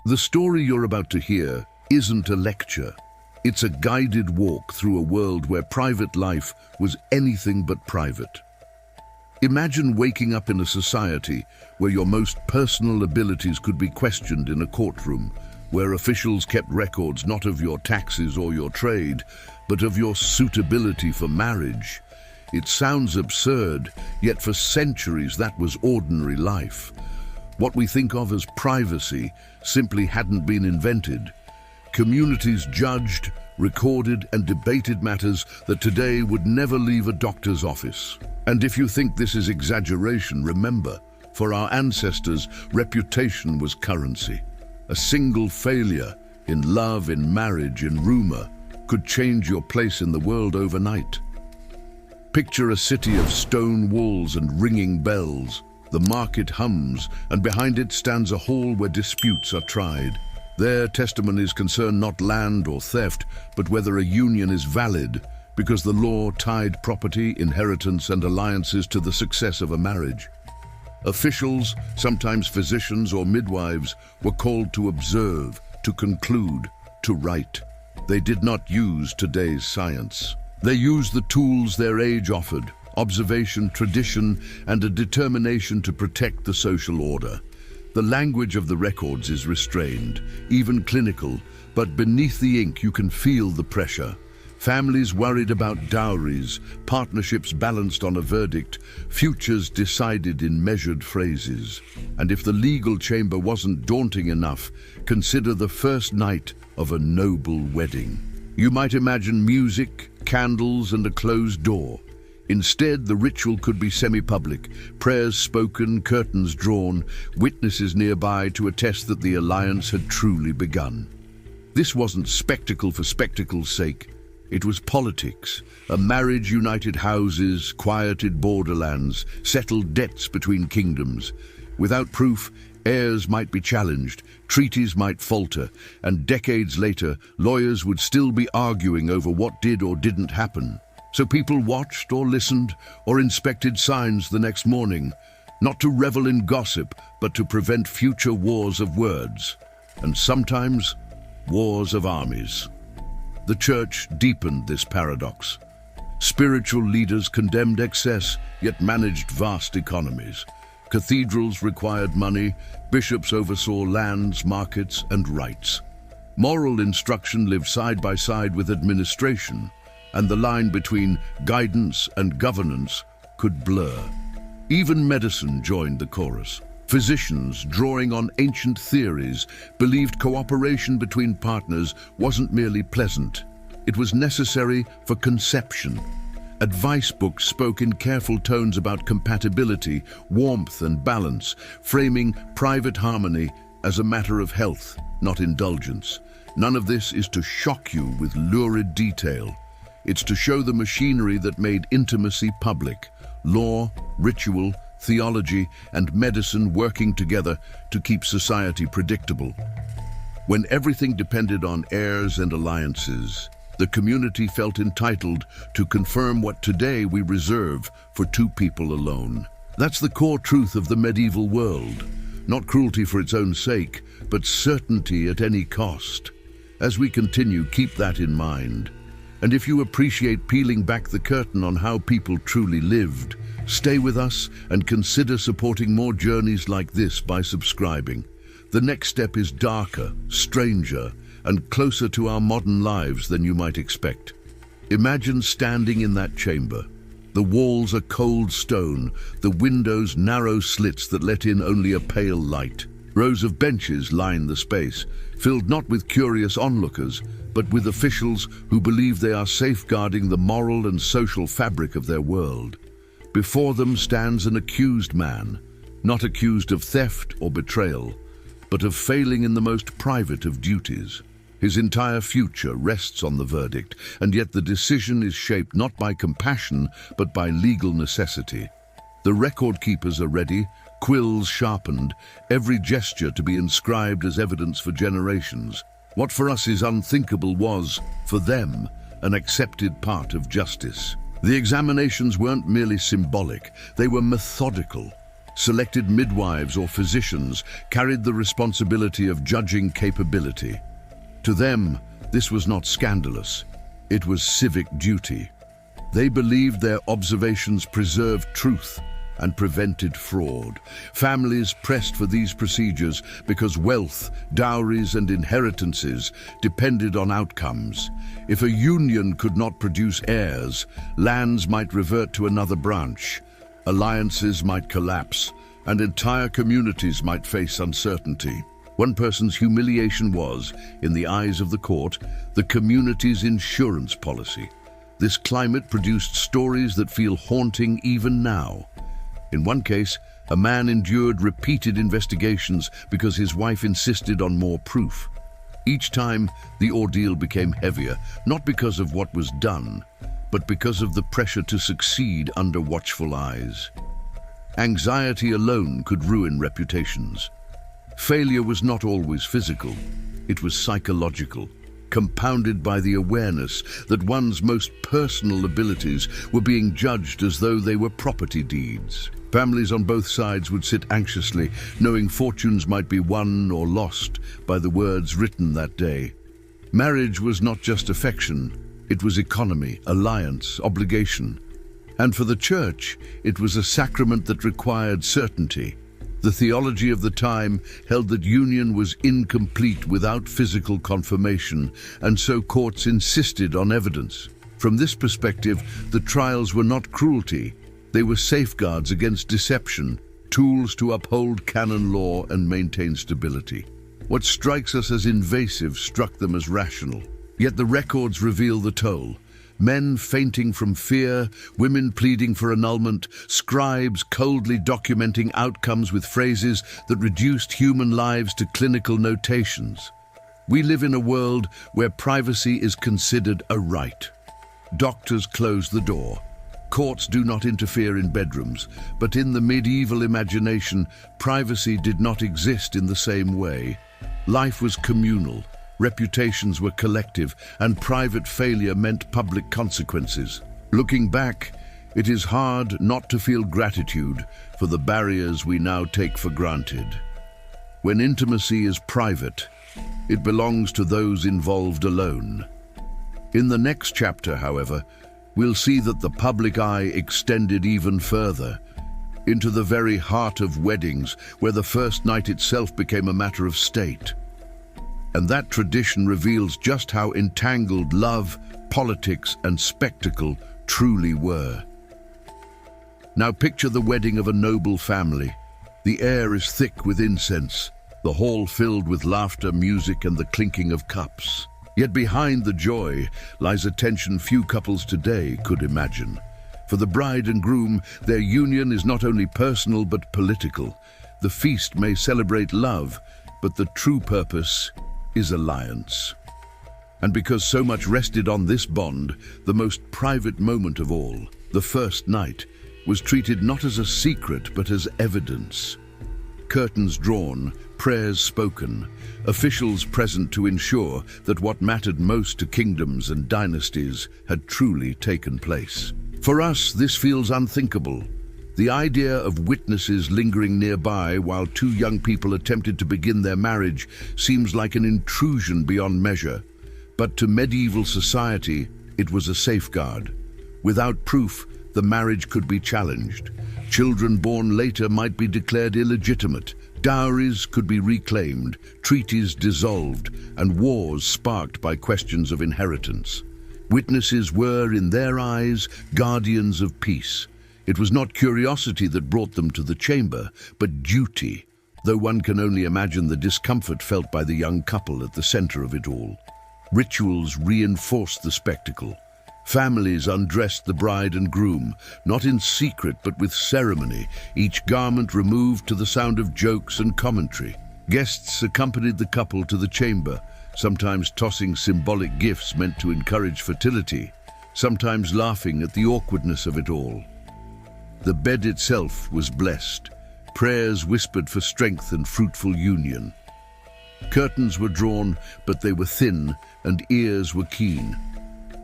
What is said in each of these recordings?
The story you're about to hear isn't a lecture. It's a guided walk through a world where private life was anything but private. Imagine waking up in a society where your most personal abilities could be questioned in a courtroom, where officials kept records not of your taxes or your trade, but of your suitability for marriage. It sounds absurd, yet for centuries that was ordinary life. What we think of as privacy simply hadn't been invented. Communities judged, recorded, and debated matters that today would never leave a doctor's office. And if you think this is exaggeration, remember, for our ancestors, reputation was currency. A single failure in love, in marriage, in rumor, could change your place in the world overnight. Picture a city of stone walls and ringing bells. The market hums, and behind it stands a hall where disputes are tried. Their testimonies concern not land or theft, but whether a union is valid, because the law tied property, inheritance, and alliances to the success of a marriage. Officials, sometimes physicians or midwives, were called to observe, to conclude, to write. They did not use today's science. They used the tools their age offered: observation, tradition, and a determination to protect the social order. The language of the records is restrained, even clinical, but beneath the ink you can feel the pressure. Families worried about dowries, partnerships balanced on a verdict, futures decided in measured phrases. And if the legal chamber wasn't daunting enough, consider the first night of a noble wedding. You might imagine music, candles, and a closed door. Instead, the ritual could be semi-public, prayers spoken, curtains drawn, witnesses nearby to attest that the alliance had truly begun. This wasn't spectacle for spectacle's sake. It was politics. A marriage united houses, quieted borderlands, settled debts between kingdoms. Without proof, heirs might be challenged, treaties might falter, and decades later, lawyers would still be arguing over what did or didn't happen. So people watched or listened or inspected signs the next morning, not to revel in gossip, but to prevent future wars of words, and sometimes wars of armies. The church deepened this paradox. Spiritual leaders condemned excess, yet managed vast economies. Cathedrals required money, bishops oversaw lands, markets, and rights. Moral instruction lived side by side with administration, and the line between guidance and governance could blur. Even medicine joined the chorus. Physicians, drawing on ancient theories, believed cooperation between partners wasn't merely pleasant. It was necessary for conception. Advice books spoke in careful tones about compatibility, warmth, and balance, framing private harmony as a matter of health, not indulgence. None of this is to shock you with lurid detail. It's to show the machinery that made intimacy public: law, ritual, theology, and medicine working together to keep society predictable. When everything depended on heirs and alliances, the community felt entitled to confirm what today we reserve for two people alone. That's the core truth of the medieval world. Not cruelty for its own sake, but certainty at any cost. As we continue, keep that in mind. And if you appreciate peeling back the curtain on how people truly lived, stay with us and consider supporting more journeys like this by subscribing. The next step is darker, stranger, and closer to our modern lives than you might expect. Imagine standing in that chamber. The walls are cold stone, the windows narrow slits that let in only a pale light. Rows of benches line the space, filled not with curious onlookers, but with officials who believe they are safeguarding the moral and social fabric of their world. Before them stands an accused man, not accused of theft or betrayal, but of failing in the most private of duties. His entire future rests on the verdict, and yet the decision is shaped not by compassion, but by legal necessity. The record keepers are ready, quills sharpened, every gesture to be inscribed as evidence for generations. What for us is unthinkable was, for them, an accepted part of justice. The examinations weren't merely symbolic, they were methodical. Selected midwives or physicians carried the responsibility of judging capability. To them, this was not scandalous. It was civic duty. They believed their observations preserved truth and prevented fraud. Families pressed for these procedures because wealth, dowries, and inheritances depended on outcomes. If a union could not produce heirs, lands might revert to another branch, alliances might collapse, and entire communities might face uncertainty. One person's humiliation was, in the eyes of the court, the community's insurance policy. This climate produced stories that feel haunting even now. In one case, a man endured repeated investigations because his wife insisted on more proof. Each time, the ordeal became heavier, not because of what was done, but because of the pressure to succeed under watchful eyes. Anxiety alone could ruin reputations. Failure was not always physical, it was psychological, compounded by the awareness that one's most personal abilities were being judged as though they were property deeds. Families on both sides would sit anxiously, knowing fortunes might be won or lost by the words written that day. Marriage was not just affection, it was economy, alliance, obligation. And for the church, it was a sacrament that required certainty. The theology of the time held that union was incomplete without physical confirmation, and so courts insisted on evidence. From this perspective, the trials were not cruelty. They were safeguards against deception, tools to uphold canon law and maintain stability. What strikes us as invasive struck them as rational. Yet the records reveal the toll. Men fainting from fear, women pleading for annulment, scribes coldly documenting outcomes with phrases that reduced human lives to clinical notations. We live in a world where privacy is considered a right. Doctors close the door. Courts do not interfere in bedrooms, but in the medieval imagination, privacy did not exist in the same way. Life was communal, reputations were collective, and private failure meant public consequences. Looking back, it is hard not to feel gratitude for the barriers we now take for granted. When intimacy is private, it belongs to those involved alone. In the next chapter, however, we'll see that the public eye extended even further, into the very heart of weddings, where the first night itself became a matter of state. And that tradition reveals just how entangled love, politics, and spectacle truly were. Now picture the wedding of a noble family. The air is thick with incense, the hall filled with laughter, music, and the clinking of cups. Yet behind the joy lies a tension few couples today could imagine. For the bride and groom, their union is not only personal but political. The feast may celebrate love, but the true purpose is alliance. And because so much rested on this bond, the most private moment of all, the first night, was treated not as a secret but as evidence. Curtains drawn, prayers spoken, officials present to ensure that what mattered most to kingdoms and dynasties had truly taken place. For us, this feels unthinkable. The idea of witnesses lingering nearby while two young people attempted to begin their marriage seems like an intrusion beyond measure. But to medieval society, it was a safeguard. Without proof, the marriage could be challenged. Children born later might be declared illegitimate. Dowries could be reclaimed, treaties dissolved, and wars sparked by questions of inheritance. Witnesses were, in their eyes, guardians of peace. It was not curiosity that brought them to the chamber, but duty, though one can only imagine the discomfort felt by the young couple at the center of it all. Rituals reinforced the spectacle. Families undressed the bride and groom, not in secret but with ceremony, each garment removed to the sound of jokes and commentary. Guests accompanied the couple to the chamber, sometimes tossing symbolic gifts meant to encourage fertility, sometimes laughing at the awkwardness of it all. The bed itself was blessed. Prayers whispered for strength and fruitful union. Curtains were drawn, but they were thin, and ears were keen.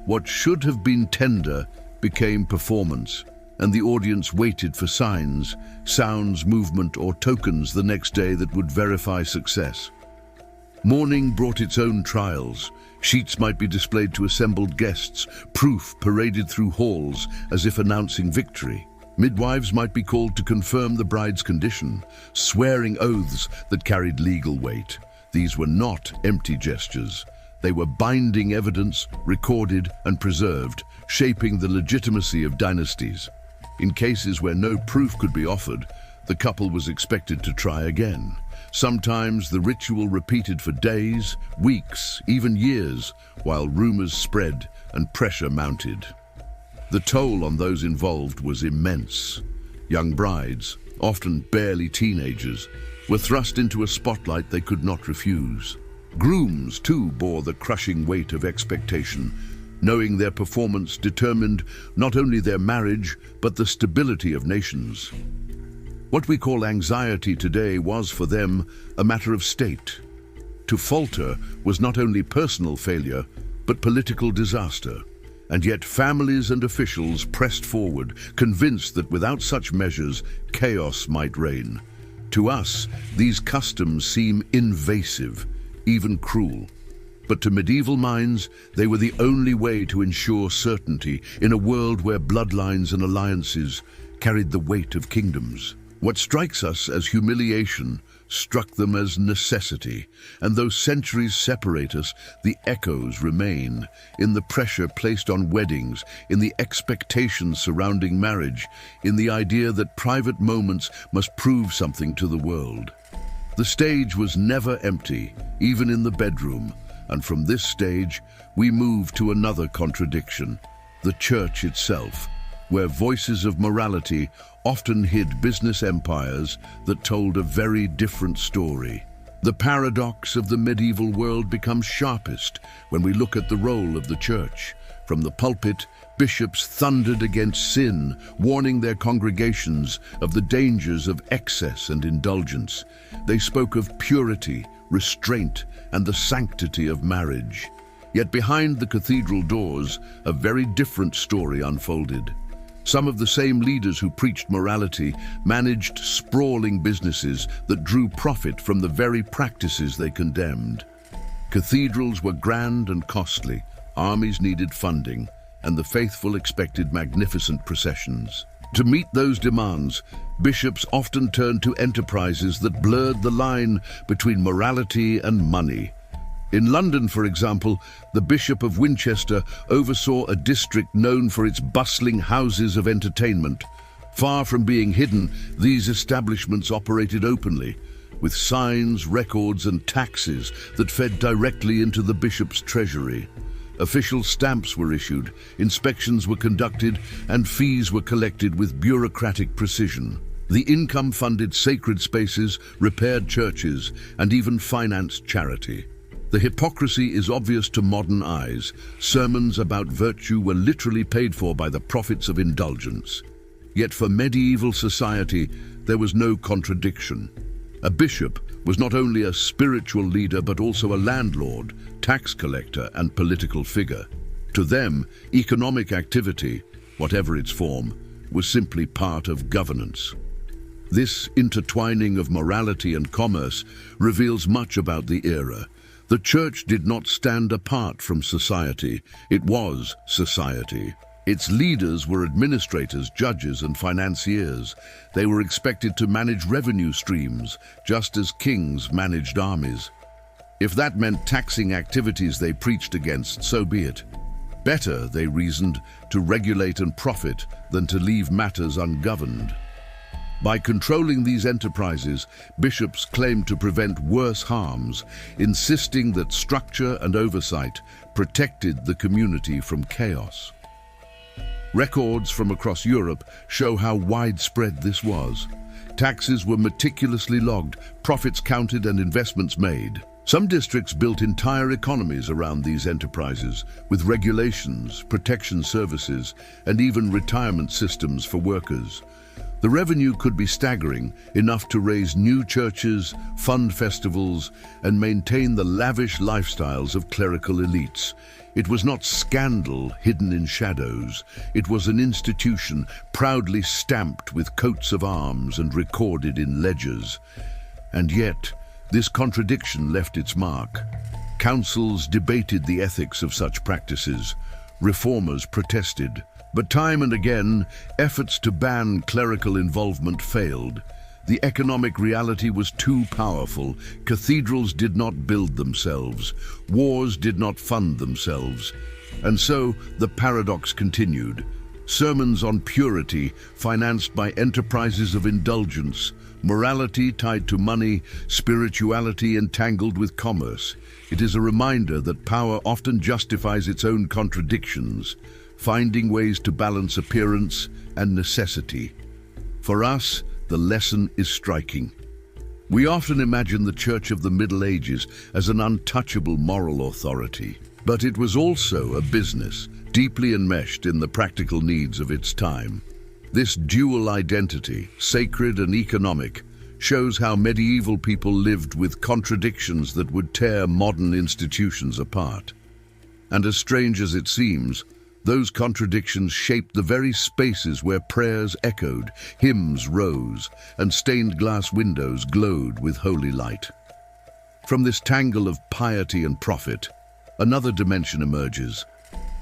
What should have been tender became performance. and the audience waited for signs, sounds, movement, or tokens the next day that would verify success. Mourning brought its own trials. Sheets might be displayed to assembled guests, proof paraded through halls as if announcing victory. Midwives might be called to confirm the bride's condition, swearing oaths that carried legal weight. These were not empty gestures. They were binding evidence, recorded and preserved, shaping the legitimacy of dynasties. In cases where no proof could be offered, the couple was expected to try again. Sometimes the ritual repeated for days, weeks, even years, while rumors spread and pressure mounted. The toll on those involved was immense. Young brides, often barely teenagers, were thrust into a spotlight they could not refuse. Grooms, too, bore the crushing weight of expectation, knowing their performance determined not only their marriage, but the stability of nations. What we call anxiety today was, for them, a matter of state. To falter was not only personal failure, but political disaster. And yet families and officials pressed forward, convinced that without such measures, chaos might reign. To us, these customs seem invasive, even cruel. But to medieval minds, they were the only way to ensure certainty in a world where bloodlines and alliances carried the weight of kingdoms. What strikes us as humiliation struck them as necessity, and though centuries separate us, the echoes remain in the pressure placed on weddings, in the expectations surrounding marriage, in the idea that private moments must prove something to the world. The stage was never empty, even in the bedroom, and from this stage we move to another contradiction, the church itself, where voices of morality often hid business empires that told a very different story. The paradox of the medieval world becomes sharpest when we look at the role of the church. From the pulpit, bishops thundered against sin, warning their congregations of the dangers of excess and indulgence. They spoke of purity, restraint, and the sanctity of marriage. Yet behind the cathedral doors, a very different story unfolded. Some of the same leaders who preached morality managed sprawling businesses that drew profit from the very practices they condemned. Cathedrals were grand and costly, armies needed funding, and the faithful expected magnificent processions. To meet those demands, bishops often turned to enterprises that blurred the line between morality and money. In London, for example, the Bishop of Winchester oversaw a district known for its bustling houses of entertainment. Far from being hidden, these establishments operated openly, with signs, records, and taxes that fed directly into the bishop's treasury. Official stamps were issued, inspections were conducted, and fees were collected with bureaucratic precision. The income funded sacred spaces, repaired churches, and even financed charity. The hypocrisy is obvious to modern eyes. Sermons about virtue were literally paid for by the profits of indulgence. Yet for medieval society, there was no contradiction. A bishop was not only a spiritual leader but also a landlord, tax collector, and political figure. To them, economic activity, whatever its form, was simply part of governance. This intertwining of morality and commerce reveals much about the era. The church did not stand apart from society. It was society. Its leaders were administrators, judges, and financiers. They were expected to manage revenue streams, just as kings managed armies. If that meant taxing activities they preached against, so be it. Better, they reasoned, to regulate and profit than to leave matters ungoverned. By controlling these enterprises, bishops claimed to prevent worse harms, insisting that structure and oversight protected the community from chaos. Records from across Europe show how widespread this was. Taxes were meticulously logged, profits counted, and investments made. Some districts built entire economies around these enterprises, with regulations, protection services, and even retirement systems for workers. The revenue could be staggering, enough to raise new churches, fund festivals, and maintain the lavish lifestyles of clerical elites. It was not scandal hidden in shadows. It was an institution proudly stamped with coats of arms and recorded in ledgers. And yet, this contradiction left its mark. Councils debated the ethics of such practices. Reformers protested. But time and again, efforts to ban clerical involvement failed. The economic reality was too powerful. Cathedrals did not build themselves. Wars did not fund themselves. And so the paradox continued. Sermons on purity financed by enterprises of indulgence, morality tied to money, spirituality entangled with commerce. It is a reminder that power often justifies its own contradictions, finding ways to balance appearance and necessity. For us, the lesson is striking. We often imagine the Church of the Middle Ages as an untouchable moral authority, but it was also a business, deeply enmeshed in the practical needs of its time. This dual identity, sacred and economic, shows how medieval people lived with contradictions that would tear modern institutions apart. And as strange as it seems, those contradictions shaped the very spaces where prayers echoed, hymns rose, and stained glass windows glowed with holy light. From this tangle of piety and profit, another dimension emerges,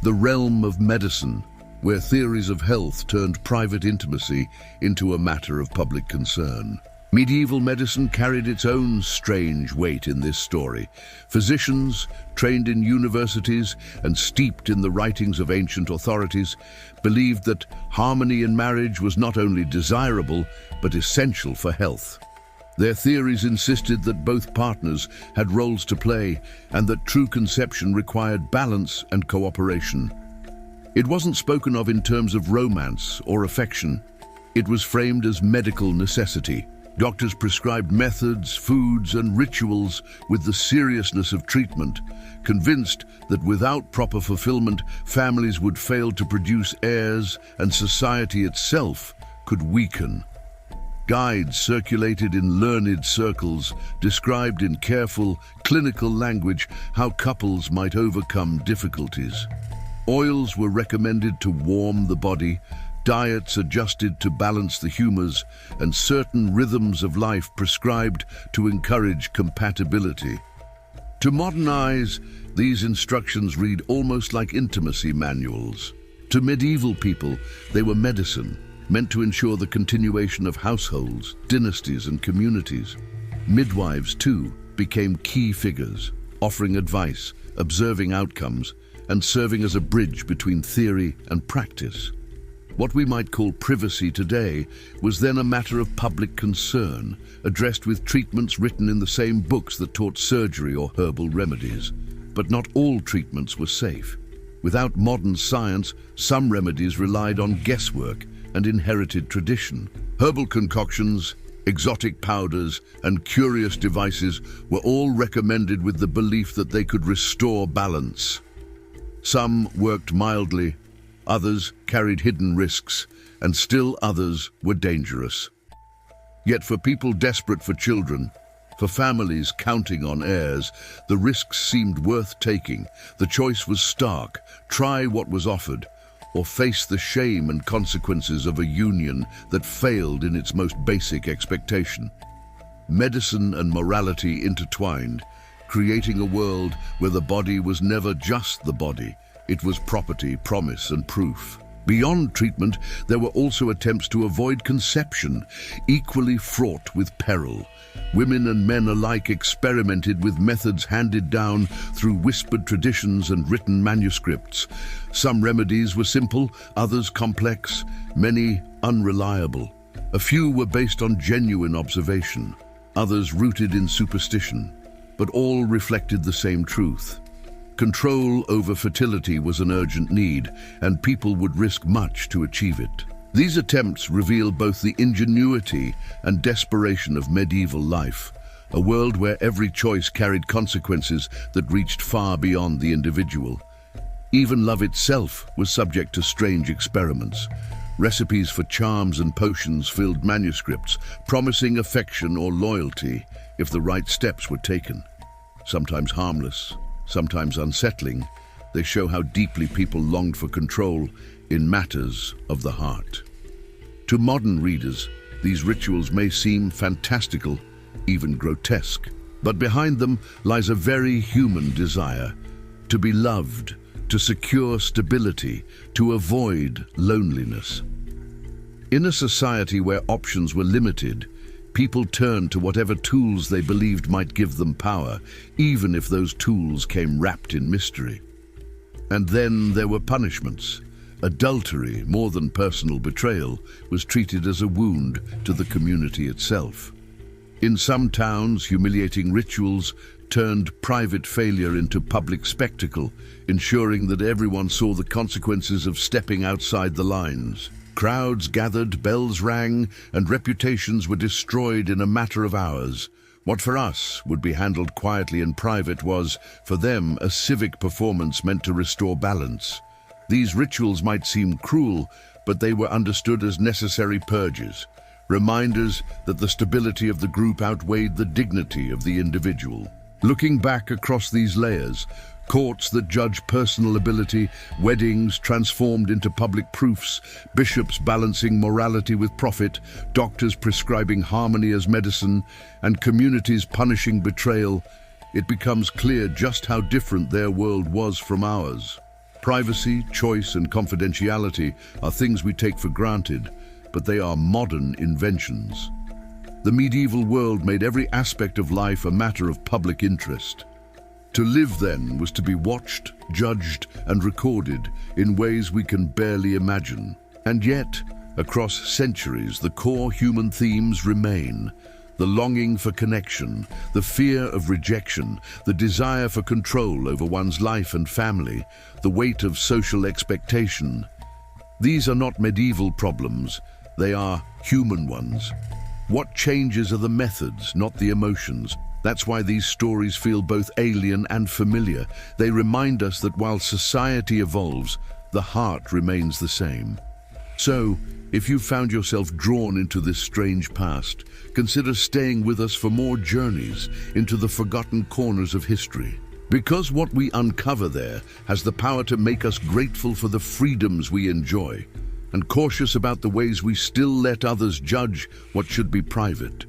the realm of medicine, where theories of health turned private intimacy into a matter of public concern. Medieval medicine carried its own strange weight in this story. Physicians, trained in universities and steeped in the writings of ancient authorities, believed that harmony in marriage was not only desirable, but essential for health. Their theories insisted that both partners had roles to play and that true conception required balance and cooperation. It wasn't spoken of in terms of romance or affection. It was framed as medical necessity. Doctors prescribed methods, foods, and rituals with the seriousness of treatment, convinced that without proper fulfillment, families would fail to produce heirs and society itself could weaken. Guides circulated in learned circles described in careful, clinical language how couples might overcome difficulties. Oils were recommended to warm the body, diets adjusted to balance the humors, and certain rhythms of life prescribed to encourage compatibility. To modern eyes, these instructions read almost like intimacy manuals. To medieval people, they were medicine, meant to ensure the continuation of households, dynasties, and communities. Midwives, too, became key figures, offering advice, observing outcomes, and serving as a bridge between theory and practice. What we might call privacy today was then a matter of public concern, addressed with treatments written in the same books that taught surgery or herbal remedies. But not all treatments were safe. Without modern science, some remedies relied on guesswork and inherited tradition. Herbal concoctions, exotic powders, and curious devices were all recommended with the belief that they could restore balance. Some worked mildly, others carried hidden risks, and still others were dangerous. Yet for people desperate for children, for families counting on heirs, the risks seemed worth taking. The choice was stark: try what was offered, or face the shame and consequences of a union that failed in its most basic expectation. Medicine and morality intertwined, creating a world where the body was never just the body. It was property, promise, and proof. Beyond treatment, there were also attempts to avoid conception, equally fraught with peril. Women and men alike experimented with methods handed down through whispered traditions and written manuscripts. Some remedies were simple, others complex, many unreliable. A few were based on genuine observation, others rooted in superstition, but all reflected the same truth. Control over fertility was an urgent need, and people would risk much to achieve it. These attempts reveal both the ingenuity and desperation of medieval life, a world where every choice carried consequences that reached far beyond the individual. Even love itself was subject to strange experiments. Recipes for charms and potions filled manuscripts, promising affection or loyalty if the right steps were taken. Sometimes harmless, sometimes unsettling, they show how deeply people longed for control in matters of the heart. To modern readers, these rituals may seem fantastical, even grotesque, but behind them lies a very human desire to be loved, to secure stability, to avoid loneliness. In a society where options were limited, people turned to whatever tools they believed might give them power, even if those tools came wrapped in mystery. And then there were punishments. Adultery, more than personal betrayal, was treated as a wound to the community itself. In some towns, humiliating rituals turned private failure into public spectacle, ensuring that everyone saw the consequences of stepping outside the lines. Crowds gathered, bells rang, and reputations were destroyed in a matter of hours. What for us would be handled quietly in private was, for them, a civic performance meant to restore balance. These rituals might seem cruel, but they were understood as necessary purges, reminders that the stability of the group outweighed the dignity of the individual. Looking back across these layers, courts that judge personal ability, weddings transformed into public proofs, bishops balancing morality with profit, doctors prescribing harmony as medicine, and communities punishing betrayal, it becomes clear just how different their world was from ours. Privacy, choice, and confidentiality are things we take for granted, but they are modern inventions. The medieval world made every aspect of life a matter of public interest. To live then was to be watched, judged, and recorded in ways we can barely imagine. And yet, across centuries, the core human themes remain. The longing for connection, the fear of rejection, the desire for control over one's life and family, the weight of social expectation. These are not medieval problems, they are human ones. What changes are the methods, not the emotions. That's why these stories feel both alien and familiar. They remind us that while society evolves, the heart remains the same. So, if you found yourself drawn into this strange past, consider staying with us for more journeys into the forgotten corners of history. Because what we uncover there has the power to make us grateful for the freedoms we enjoy, and cautious about the ways we still let others judge what should be private.